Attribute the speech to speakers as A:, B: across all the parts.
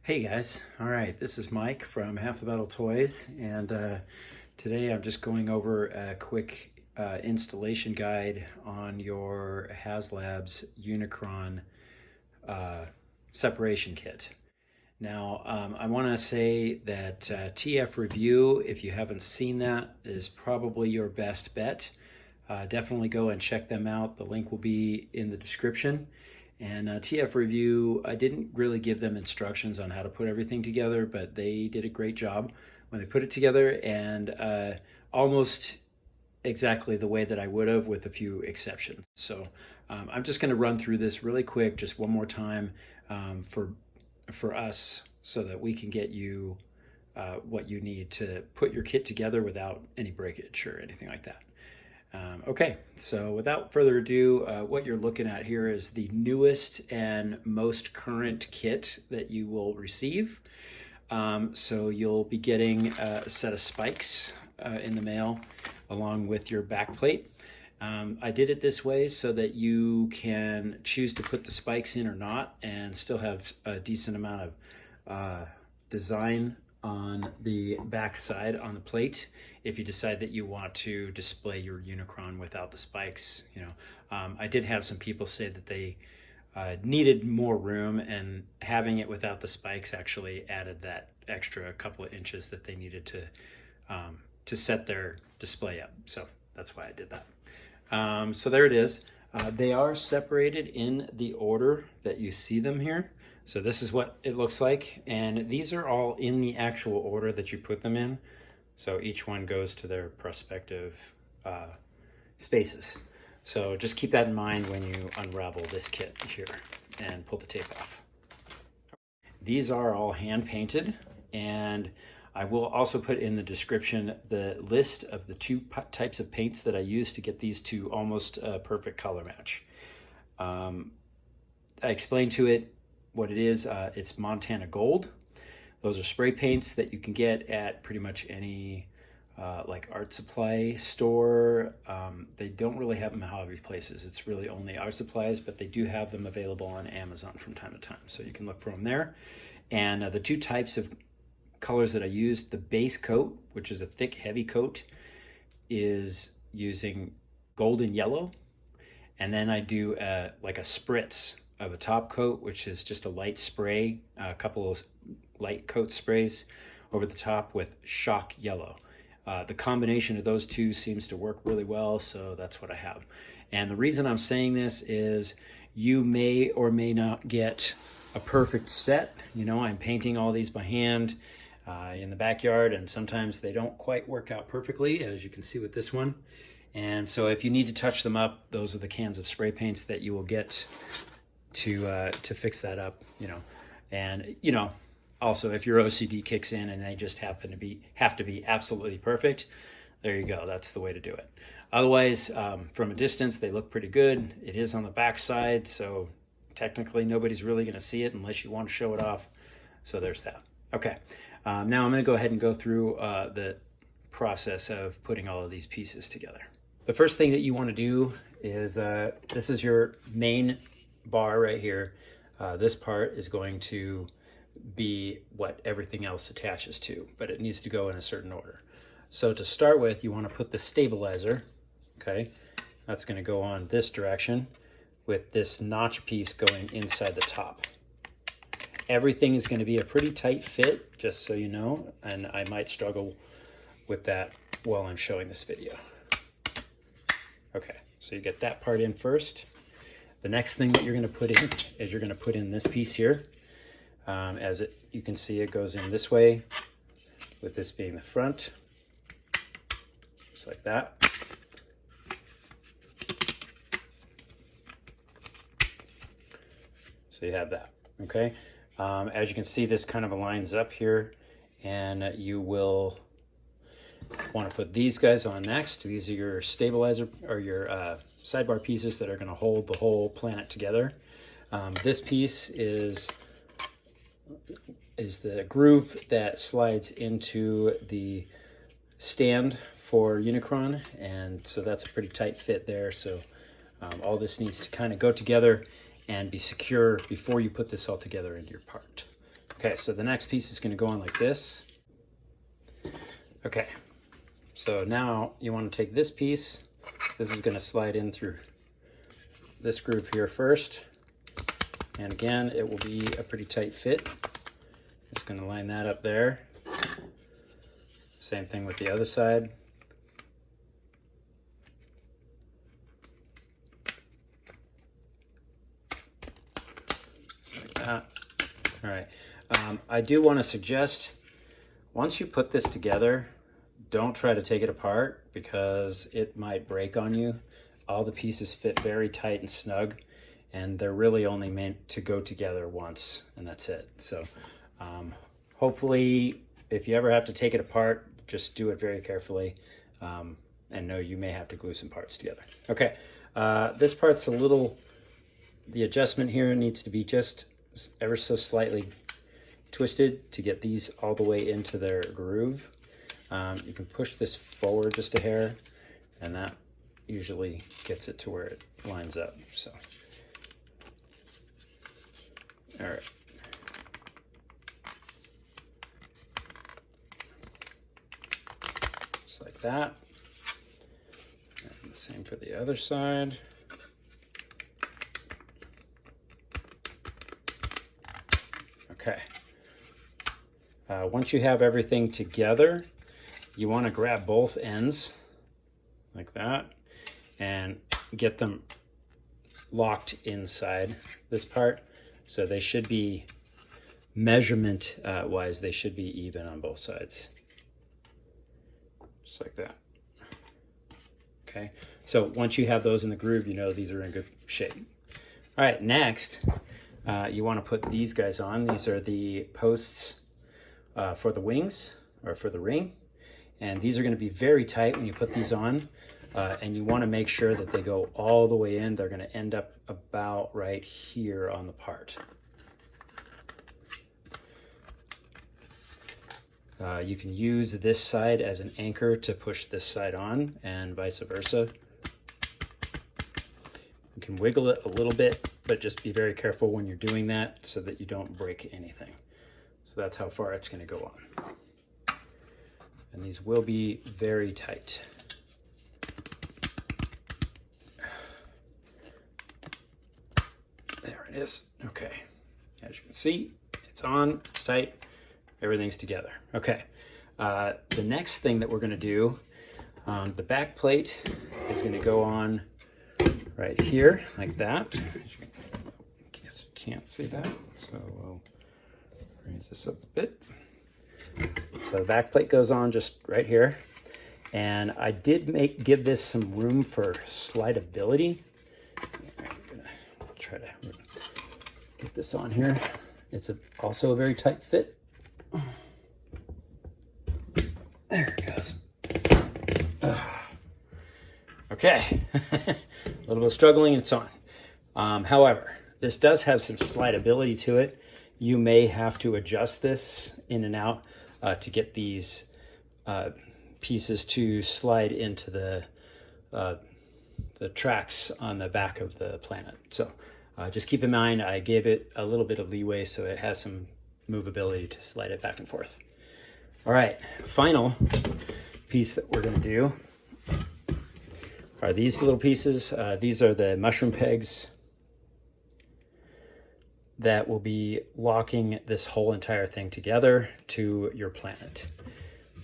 A: Hey guys, all right, this is Mike from Untitled Toys, and today I'm just going over a quick installation guide on your Haslab's Unicron separation kit. Now, I want to say that TFReview, if you haven't seen that, is probably your best bet. Definitely go and check them out. The link will be in the description. And TFReview, I didn't really give them instructions on how to put everything together, but they did a great job when they put it together, and almost exactly the way that I would have, with a few exceptions. So I'm just going to run through this really quick, just one more time, for us, so that we can get you what you need to put your kit together without any breakage or anything like that. Okay, so without further ado, what you're looking at here is the newest and most current kit that you will receive. So you'll be getting a set of spikes in the mail along with your back plate. I did it this way so that you can choose to put the spikes in or not and still have a decent amount of design on the back side on the plate if you decide that you want to display your Unicron without the spikes. I did have some people say that they needed more room, and having it without the spikes actually added that extra couple of inches that they needed to set their display up. So that's why I did that. So there it is. They are separated in the order that you see them here. So this is what it looks like, and these are all in the actual order that you put them in. So each one goes to their prospective spaces. So just keep that in mind when you unravel this kit here and pull the tape off. These are all hand painted, and I will also put in the description the list of the two types of paints that I use to get these to almost a perfect color match. I explained to it what it is. It's Montana Gold. Those are spray paints that you can get at pretty much any like art supply store. They don't really have them at hobby places. It's really only art supplies, but they do have them available on Amazon from time to time, so you can look for them there. And the two types of colors that I used, the base coat, which is a thick, heavy coat, is using gold and yellow. And then I do like a spritz of a top coat, which is just a light spray, a couple of light coat sprays over the top with shock yellow. The combination of those two seems to work really well, so that's what I have. And the reason I'm saying this is you may or may not get a perfect set. I'm painting all these by hand in the backyard, and sometimes they don't quite work out perfectly, as you can see with this one. And so if you need to touch them up, those are the cans of spray paints that you will get to fix that up. And also, if your OCD kicks in and they just have to be absolutely perfect, there you go. That's the way to do it. Otherwise, from a distance, they look pretty good. It is on the back side, so technically nobody's really going to see it unless you want to show it off. So there's that. Okay, now I'm going to go ahead and go through the process of putting all of these pieces together. The first thing that you want to do is, this is your main bar right here. This part is going to be what everything else attaches to, but it needs to go in a certain order. So to start with, you want to put the stabilizer. Okay, that's going to go on this direction with this notch piece going inside the top. Everything is going to be a pretty tight fit, just so you know, and I might struggle with that while I'm showing this video. Okay, so you get that part in first. The next thing that you're going to put in is you're going to put in this piece here. You can see, it goes in this way, with this being the front, just like that. So you have that, okay? As you can see, this kind of aligns up here, and you will want to put these guys on next. These are your stabilizer, or your sidebar pieces that are going to hold the whole planet together. This piece is the groove that slides into the stand for Unicron, and so that's a pretty tight fit there. So all this needs to kind of go together and be secure before you put this all together into your part. Okay, so the next piece is going to go on like this. Okay, so now you want to take this piece. This is going to slide in through this groove here first. And again, it will be a pretty tight fit. Just going to line that up there. Same thing with the other side. Just like that. All right. I do want to suggest, once you put this together, don't try to take it apart because it might break on you. All the pieces fit very tight and snug, and they're really only meant to go together once, and that's it. So hopefully, if you ever have to take it apart, just do it very carefully, and know you may have to glue some parts together. Okay, this part's a little, the adjustment here needs to be just ever so slightly twisted to get these all the way into their groove. You can push this forward just a hair, and that usually gets it to where it lines up. So, all right. Just like that. And the same for the other side. Okay. Once you have everything together, you want to grab both ends like that and get them locked inside this part. So they should be, measurement wise, they should be even on both sides. Just like that. Okay, so once you have those in the groove, you know these are in good shape. All right, next, you want to put these guys on. These are the posts for the wings, or for the ring. And these are going to be very tight when you put these on. And you want to make sure that they go all the way in. They're going to end up about right here on the part. You can use this side as an anchor to push this side on, and vice versa. You can wiggle it a little bit, but just be very careful when you're doing that so that you don't break anything. So that's how far it's going to go on. And these will be very tight. There it is. Okay. As you can see, it's on, it's tight, everything's together. Okay. The next thing that we're going to do, the back plate is going to go on right here, like that. In case you can't see that, so we'll raise this up a bit. So the back plate goes on just right here. And I did give this some room for slidability. I'm gonna try to get this on here. It's also a very tight fit. There it goes. Okay, a little bit of struggling and it's on. However, this does have some slidability to it. You may have to adjust this in and out to get these pieces to slide into the tracks on the back of the planet. So just keep in mind, I gave it a little bit of leeway so it has some movability to slide it back and forth. All right, final piece that we're going to do are these little pieces. These are the mushroom pegs that will be locking this whole entire thing together to your planet.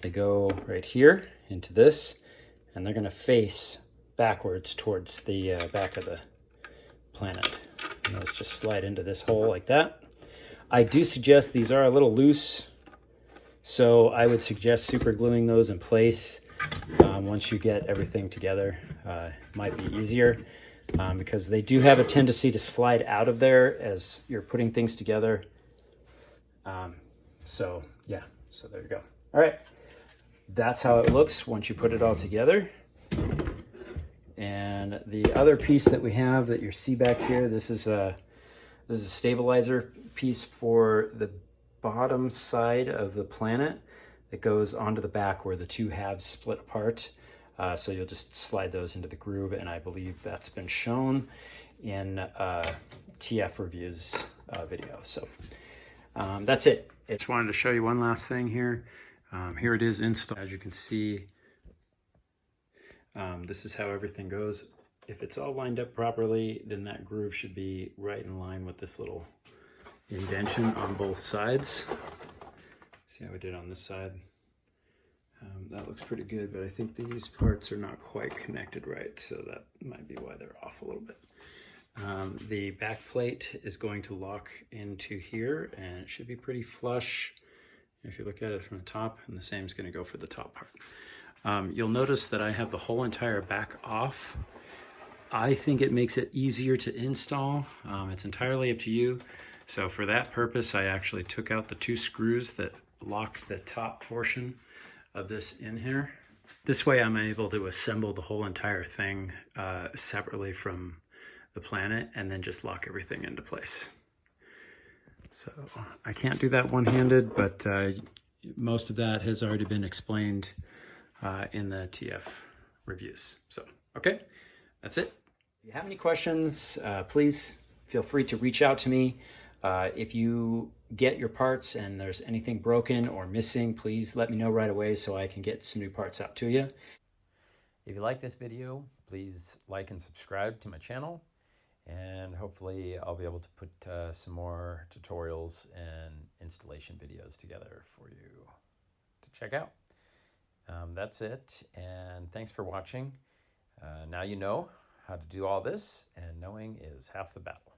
A: They go right here into this, and they're going to face backwards towards the back of the planet. And those just slide into this hole like that. I do suggest these are a little loose, so I would suggest super gluing those in place once you get everything together. Might be easier because they do have a tendency to slide out of there as you're putting things together. So yeah, so there you go. All right, that's how it looks once you put it all together. And the other piece that we have that you see back here, this is a stabilizer piece for the bottom side of the planet that goes onto the back where the two halves split apart. So you'll just slide those into the groove, and I believe that's been shown in TFReviews video. So That's it. I just wanted to show you one last thing here. Here it is installed. As you can see, this is how everything goes. If it's all lined up properly, then that groove should be right in line with this little indention on both sides. See how we did on this side? That looks pretty good, but I think these parts are not quite connected right, so that might be why they're off a little bit. The back plate is going to lock into here, and it should be pretty flush if you look at it from the top, and the same is going to go for the top part. You'll notice that I have the whole entire back off. I think it makes it easier to install. It's entirely up to you. So for that purpose, I actually took out the 2 screws that lock the top portion of this in here. This way I'm able to assemble the whole entire thing separately from the planet and then just lock everything into place. So I can't do that one-handed, but most of that has already been explained in the TF reviews. So, okay, that's it. If you have any questions, please feel free to reach out to me. If you get your parts and there's anything broken or missing, please let me know right away so I can get some new parts out to you.
B: If you like this video, please like and subscribe to my channel, and hopefully I'll be able to put some more tutorials and installation videos together for you to check out. That's it, and thanks for watching. Now you know how to do all this, and knowing is half the battle.